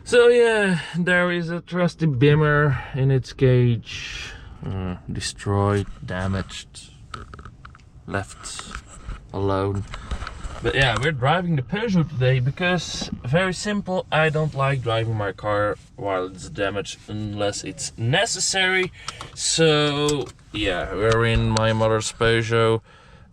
So yeah, there is a trusty Beamer in its cage, destroyed, damaged, left alone. But yeah, we're driving the Peugeot today because, very simple, I don't like driving my car while it's damaged unless it's necessary. So yeah, we're in my mother's Peugeot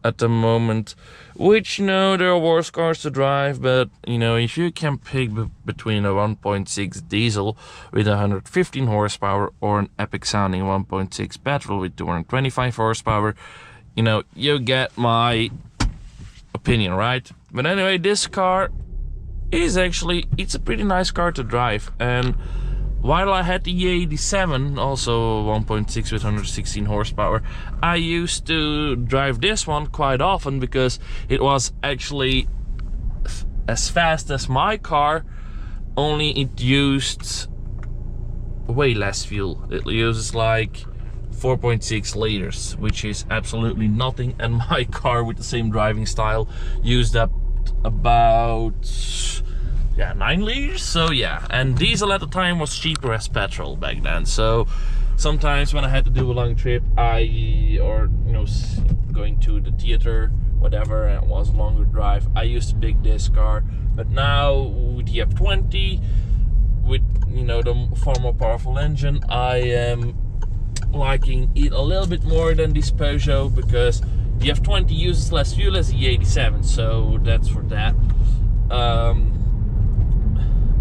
at the moment, which, you know, there are worse cars to drive, but you know, if you can pick between a 1.6 diesel with 115 horsepower or an epic sounding 1.6 petrol with 225 horsepower, you know, you get my opinion, right? But anyway, this car is actually, it's a pretty nice car to drive. And while I had the E87, also 1.6 with 116 horsepower, I used to drive this one quite often because it was actually as fast as my car, only it used way less fuel. It uses like 4.6 liters, which is absolutely nothing, and my car with the same driving style used up about 9 liters. So yeah, and diesel at the time was cheaper as petrol back then. So sometimes when I had to do a long trip, going to the theater, whatever, and it was a longer drive, I used to pick this car. But now with the F20, with, you know, the far more powerful engine, I am liking it a little bit more than this Peugeot, because the F20 uses less fuel as the E87, so that's for that.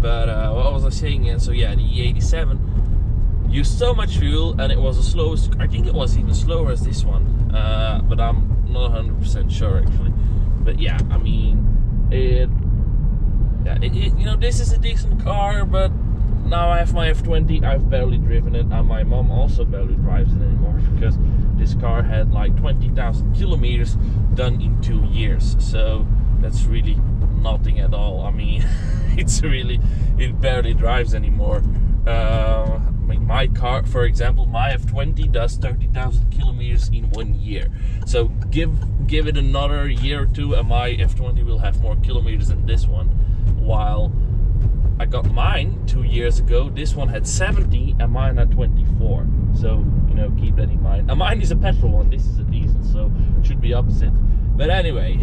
What was I saying again? So yeah, the E87 used so much fuel, and it was the slowest. I think it was even slower as this one, but I'm not 100% sure actually. But yeah, I mean, you know, this is a decent car, but now I have my F20, I've barely driven it, and my mom also barely drives it anymore, because this car had like 20,000 kilometers done in 2 years. So that's really nothing at all. I mean, it barely drives anymore. I mean, my car, for example, my F20 does 30,000 kilometers in 1 year. So give it another year or two, and my F20 will have more kilometers than this one. While I got mine 2 years ago, this one had 70 and mine had 24. So, you know, keep that in mind. And mine is a petrol one, this is a diesel, so it should be opposite. But anyway,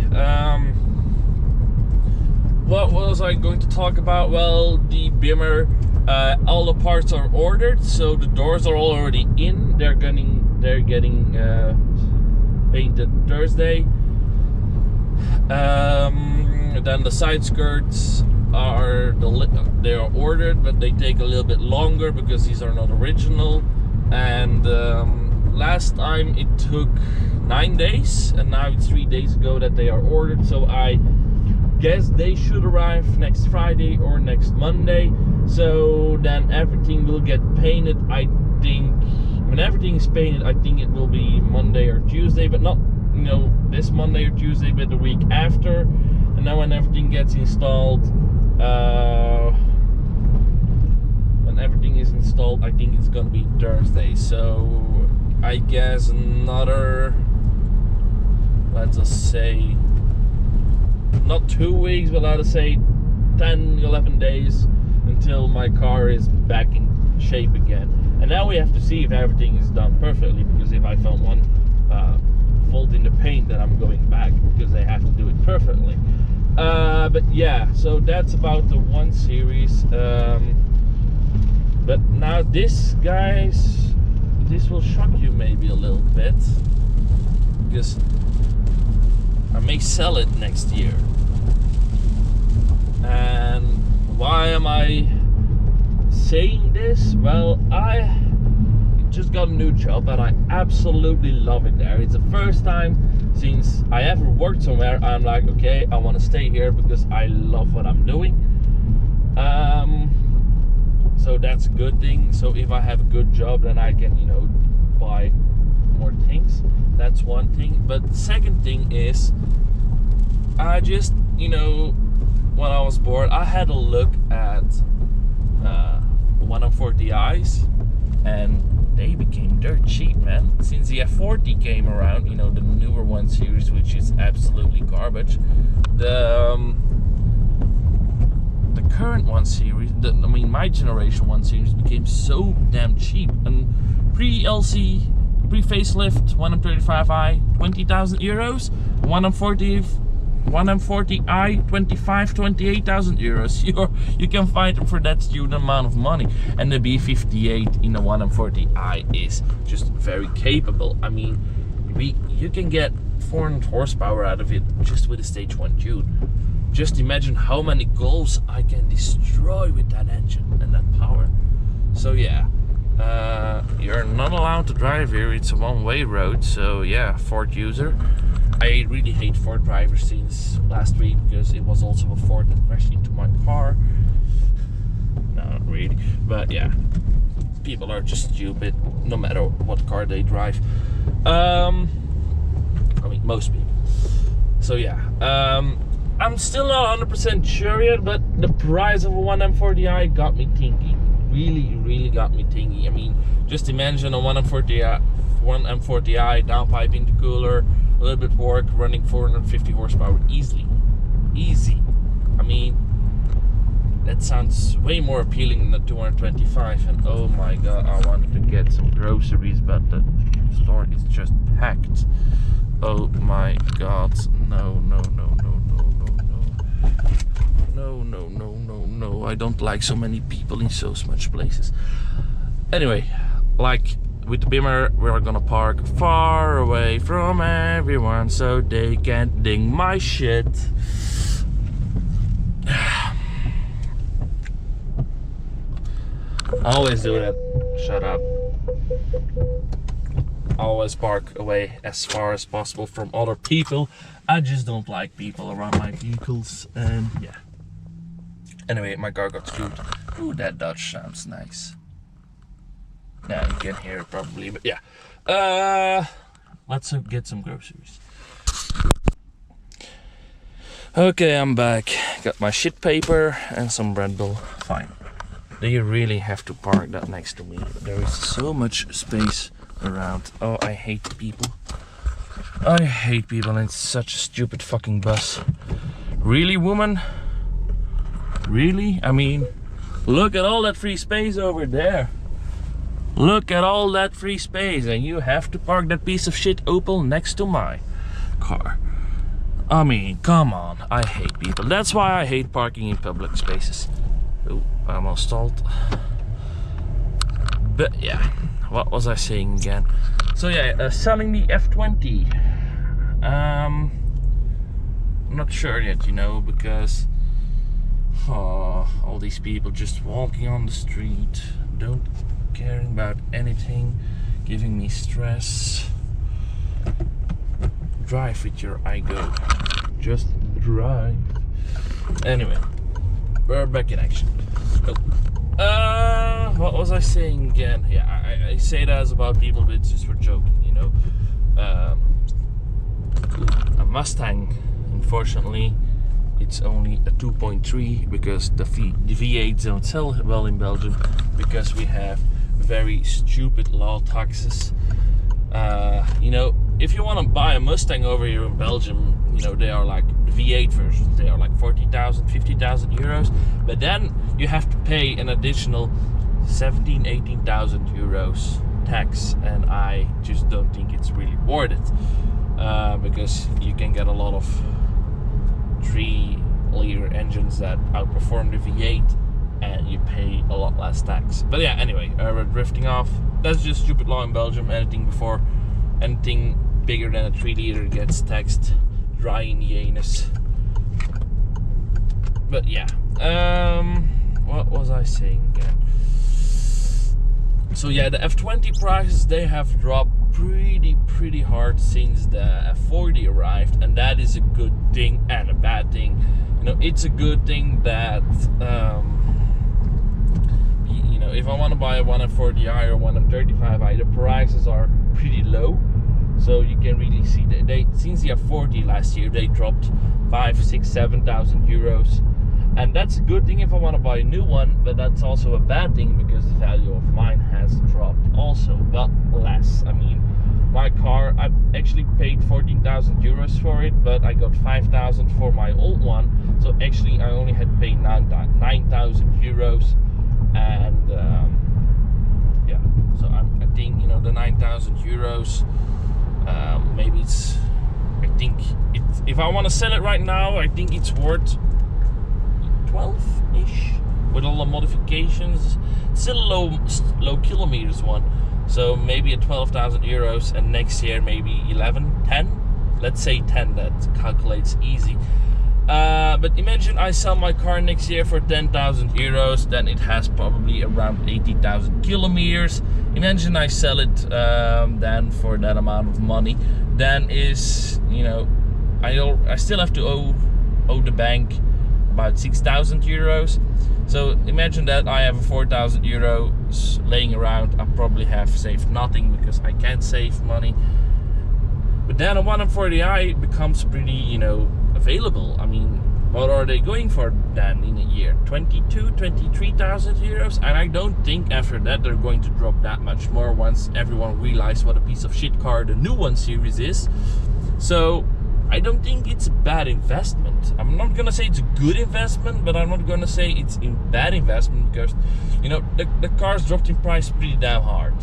what was I going to talk about? Well, the Beamer, all the parts are ordered, so the doors are already in. They're getting painted Thursday. Then the side skirts they are ordered, but they take a little bit longer because these are not original. And last time it took 9 days, and now it's 3 days ago that they are ordered. So I guess they should arrive next Friday or next Monday. So then everything will get painted. I think when everything is painted, I think it will be Monday or Tuesday, but not, you know, this Monday or Tuesday, but the week after. And then when everything gets installed, I think it's gonna be Thursday. So I guess another, let's just say, not 2 weeks, but let us say 10-11 days until my car is back in shape again. And now we have to see if everything is done perfectly, because if I found one fault in the paint, then I'm going back, because they have to do it perfectly. But yeah, so that's about the 1 Series. But now this, guys, this will shock you maybe a little bit, because I may sell it next year. And why am I saying this? Well, I just got a new job and I absolutely love it there. It's the first time since I ever worked somewhere I'm like, okay, I want to stay here because I love what I'm doing. So that's a good thing. So if I have a good job, then I can, you know, buy more things. That's one thing. But the second thing is, I just, you know, when I was bored, I had a look at 140i's, and they became dirt cheap, man. Since the F40 came around, you know, the newer 1 Series, which is absolutely garbage. the current 1 Series, my generation 1 Series became so damn cheap. And pre-LC, pre-facelift 1M35i, 20,000 euros. 1M40i, 28,000 euros. You can find them for that student amount of money. And the B58 in the 1M40i is just very capable. I mean, you can get 400 horsepower out of it just with a stage 1 tune. Just imagine how many Golfs I can destroy with that engine and that power. So yeah, you're not allowed to drive here. It's a one-way road. So yeah, Ford user. I really hate Ford drivers since last week because it was also a Ford that crashed into my car. No, not really, but yeah, people are just stupid no matter what car they drive. I mean, most people. So yeah, I'm still not 100% sure yet, but the price of a 1M40i got me thinking. Really got me thinking. I mean, just imagine a 1M40i downpipe intercooler, a little bit work, running 450 horsepower easy. I mean, that sounds way more appealing than the 225. And oh my god, I wanted to get some groceries, but the store is just packed. Oh my god, no. I don't like so many people in so much places. Anyway, like with the Beamer, we're gonna park far away from everyone so they can't ding my shit. I always do that. Shut up. Always park away as far as possible from other people. I just don't like people around my vehicles, and yeah. Anyway, my car got screwed. Ooh, that Dodge sounds nice. Now you can hear it probably, but yeah. Let's get some groceries. Okay, I'm back. Got my shit paper and some Red Bull. Fine. Do you really have to park that next to me? There is so much space around. Oh, I hate people. I hate people, and it's such a stupid fucking bus. Really, woman? Really? I mean, look at all that free space over there. Look at all that free space, and you have to park that piece of shit Opel next to my car. I mean, come on. I hate people. That's why I hate parking in public spaces. Oh, I almost stalled. But yeah, what was I saying again? So yeah, selling the F20. I'm not sure yet, you know, because all these people just walking on the street, don't caring about anything, giving me stress. Drive with your ego. Just drive. Anyway, we're back in action. What was I saying again? Yeah, I say that as about people, but it's just for joking, you know. A Mustang, unfortunately, it's only a 2.3 because the V8s don't sell well in Belgium because we have very stupid law taxes. You know, if you want to buy a Mustang over here in Belgium, you know, they are like the V8 versions. They are like 40,000, 50,000 euros. But then you have to pay an additional 17,000, 18,000 euros tax. And I just don't think it's really worth it. Because you can get a lot of 3-liter engines that outperform the V8. And you pay a lot less tax. But yeah, anyway, we're drifting off. That's just stupid law in Belgium. Anything bigger than a 3-liter gets taxed dry in the anus. But yeah, what was I saying again? So yeah, the F20 prices, they have dropped pretty hard since the F40 arrived, and that is a good thing and a bad thing. You know, it's a good thing that you know, if I want to buy a 1M40i or 1M35i, the prices are pretty low. So you can really see that they since the F40 last year, they dropped 5,000, 6,000, 7,000 euros. And that's a good thing if I want to buy a new one, but that's also a bad thing because the value of mine has dropped also, but less. I mean, my car, I actually paid 14,000 euros for it, but I got 5,000 for my old one. So actually I only had to pay 9,000 euros. And yeah, so I think, you know, the 9,000 euros, maybe it's, I think it's, if I want to sell it right now, I think it's worth 12-ish with all the modifications. Still a low kilometers one, so maybe at 12,000 euros, and next year maybe 11, 10. Let's say 10, that calculates easy. But imagine I sell my car next year for 10,000 euros, then it has probably around 80,000 kilometers. Imagine I sell it then for that amount of money, then is, you know, I still have to owe the bank about 6,000 euros. So imagine that I have 4,000 euros laying around. I probably have saved nothing because I can't save money. But then a 140i becomes pretty, you know, available. I mean, what are they going for then in a year? 23,000 euros? And I don't think after that they're going to drop that much more once everyone realizes what a piece of shit car the new 1 Series is. So I don't think it's a bad investment. I'm not gonna say it's a good investment, but I'm not gonna say it's a bad investment, because, you know, the cars dropped in price pretty damn hard.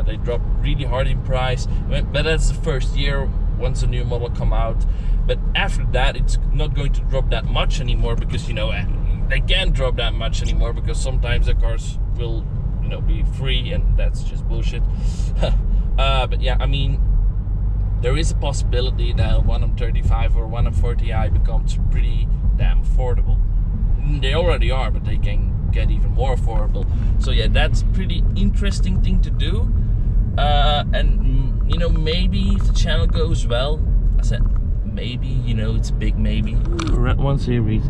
They dropped really hard in price, but that's the first year once a new model come out. But after that, it's not going to drop that much anymore, because, you know, they can't drop that much anymore, because sometimes the cars will, you know, be free, and that's just bullshit. But yeah, I mean, there is a possibility that 1M35 or 1M40i becomes pretty damn affordable. They already are, but they can get even more affordable. So yeah, that's pretty interesting thing to do. And, you know, maybe if the channel goes well, I said maybe, you know, it's a big maybe. Red 1 Series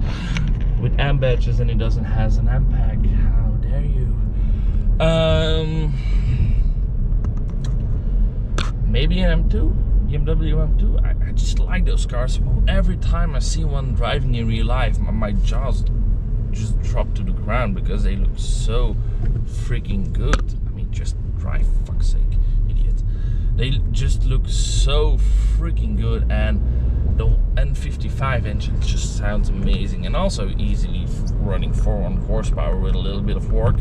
with AM badges, and it doesn't has an AM pack. How dare you? Maybe an M2. BMW M2. I just like those cars. Every time I see one driving in real life, my jaws just drop to the ground because they look so freaking good. I mean, just drive, fuck's sake, idiot. They just look so freaking good, and the N55 engine just sounds amazing, and also easily running 400 horsepower with a little bit of work.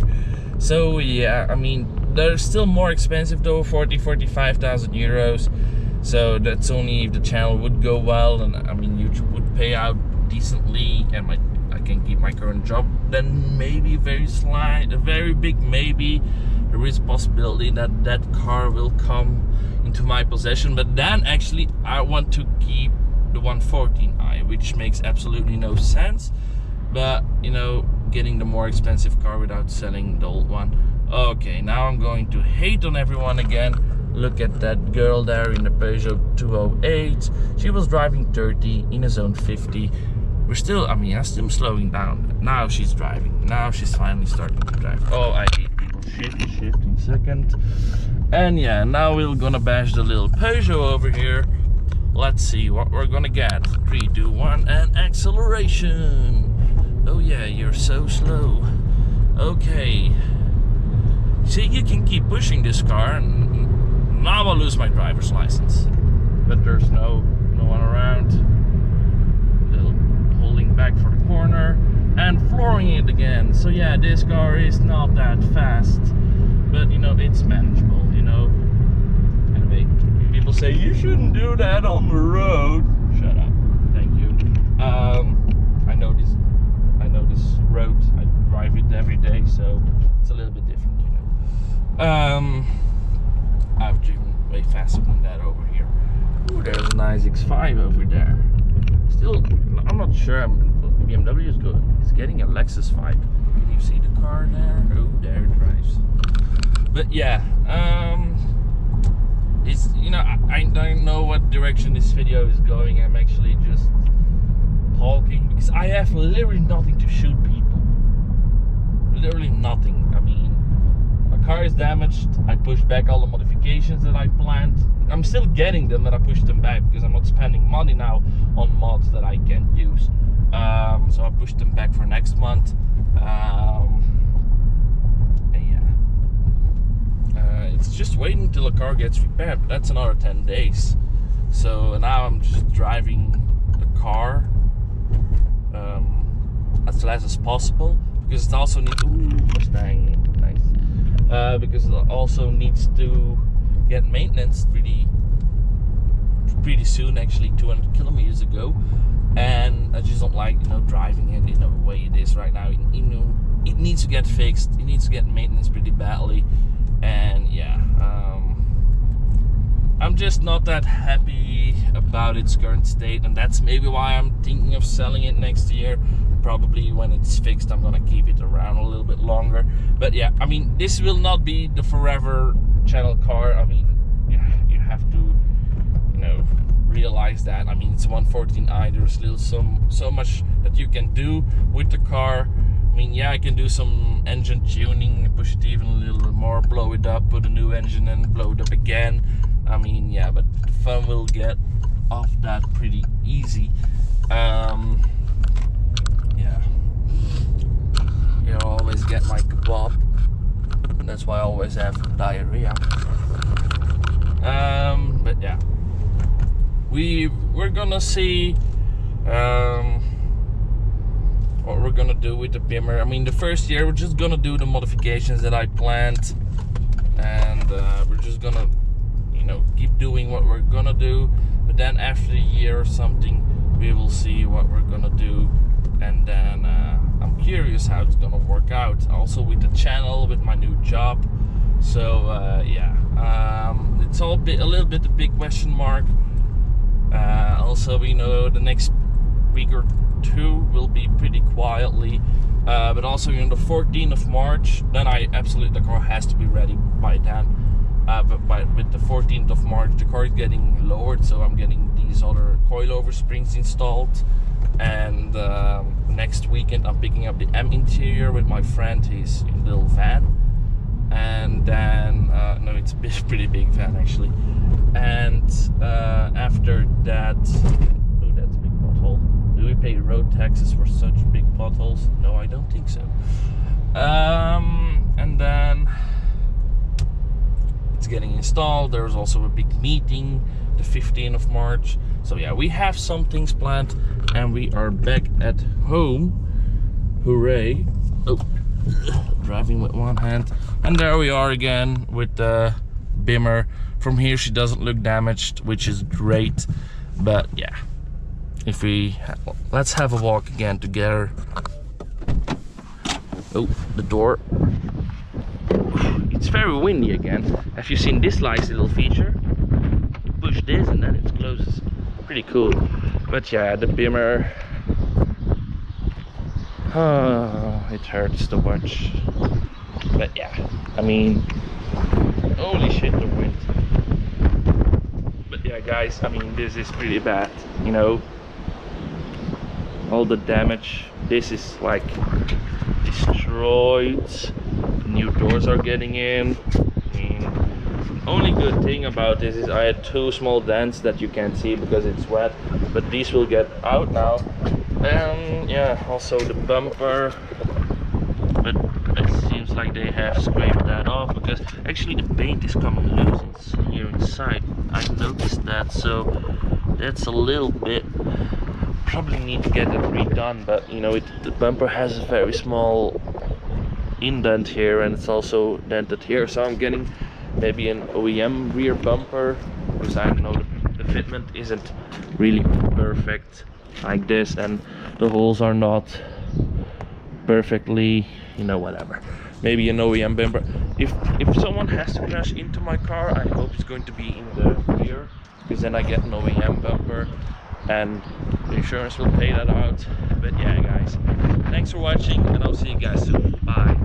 So yeah, I mean, they're still more expensive though, 45,000 euros. So that's only if the channel would go well, and I mean, YouTube would pay out decently, and I can keep my current job. Then maybe a very big maybe, there is a possibility that that car will come into my possession. But then actually I want to keep the 114i, which makes absolutely no sense. But, you know, getting the more expensive car without selling the old one. Okay, now I'm going to hate on everyone again. Look at that girl there in the Peugeot 208. She was driving 30 in a zone 50. We're still, I mean, I'm still slowing down. Now she's driving. Now she's finally starting to drive. Oh, I hate people. Shifting second. And yeah, now we're gonna bash the little Peugeot over here. Let's see what we're gonna get. 3, 2, 1, and acceleration. Oh yeah, you're so slow. Okay. See, you can keep pushing this car, and now I'll lose my driver's license. But there's no one around. Little holding back for the corner and flooring it again. So yeah, this car is not that fast, but you know, it's manageable, you know. Anyway, people say you shouldn't do that on the road. Shut up. Thank you. I know this road. I drive it every day, so it's a little bit different, you know. I've driven way faster than that over here. Ooh, there's a nice X5 over there. Still, I'm not sure. BMW is good. It's getting a Lexus vibe. Can you see the car there? Oh, there it drives. But yeah, it's, you know, I don't know what direction this video is going. I'm actually just talking because I have literally nothing to shoot people. Literally nothing. I mean, my car is damaged. I pushed back all the modifications that I planned. I'm still getting them, but I pushed them back because I'm not spending money now on mods that I can't use. So I pushed them back for next month. And yeah, it's just waiting until the car gets repaired, but that's another 10 days. So now I'm just driving the car as less as possible, because it also needs Mustang, nice. Because it also needs to get maintenance pretty soon, actually 200 kilometers ago, and I just don't like, you know, driving it in the way it is right now. You know, it needs to get fixed, it needs to get maintenance pretty badly, and yeah, I'm just not that happy about its current state, and that's maybe why I'm thinking of selling it next year. Probably when it's fixed, I'm gonna keep it around a little bit longer. But yeah, I mean, this will not be the forever channel car. I mean, yeah, you have to, you know, realize that. I mean, it's 114i. There's still so much that you can do with the car. I mean, yeah, I can do some engine tuning, push it even a little bit more, blow it up, put a new engine in, blow it up again. I mean, yeah, but the fun will get off that pretty easy. Yeah, you always get my kebab, and that's why I always have diarrhea. But yeah, we're gonna see what we're gonna do with the Bimmer. I mean, the first year we're just gonna do the modifications that I planned, and we're just gonna, you know, keep doing what we're gonna do. But then after a year or something, we will see what we're gonna do, and then I'm curious how it's gonna work out. Also with the channel, with my new job. So yeah, it's all a little bit a big question mark. Also, you know, the next week or two will be pretty quietly, but also, you know, the 14th of March, then the car has to be ready by then. But with the 14th of March, the car is getting lowered, so I'm getting these other coilover springs installed. And next weekend I'm picking up the M interior with my friend, his little van. And then, no, it's a pretty big van actually. And after that, oh, that's a big pothole. Do we pay road taxes for such big potholes? No, I don't think so. And then it's getting installed. There's also a big meeting the 15th of March. So yeah, we have some things planned, and we are back at home. Hooray. Oh, driving with one hand. And there we are again with the Bimmer. From here she doesn't look damaged, which is great. But yeah, if let's have a walk again together. Oh, the door. It's very windy again. Have you seen this nice little feature? You push this and then it closes. Pretty cool. But yeah, the Bimmer, it hurts to watch. But yeah, I mean, holy shit, the wind. But yeah, guys, I mean, this is pretty bad, you know, all the damage. This is like destroyed. New doors are getting in. I mean, only good thing about this is I had two small dents that you can't see because it's wet, but these will get out now. And yeah, also the bumper, but it seems like they have scraped that off, because actually the paint is coming loose here inside. I noticed that, so that's a little bit, probably need to get it redone. But you know, the bumper has a very small indent here, and it's also dented here, so I'm getting maybe an OEM rear bumper, because I know the fitment isn't really perfect like this, and the holes are not perfectly, you know, whatever. Maybe an OEM bumper. If someone has to crash into my car, I hope it's going to be in the rear, because then I get an OEM bumper and the insurance will pay that out. But yeah, guys, thanks for watching, and I'll see you guys soon. Bye.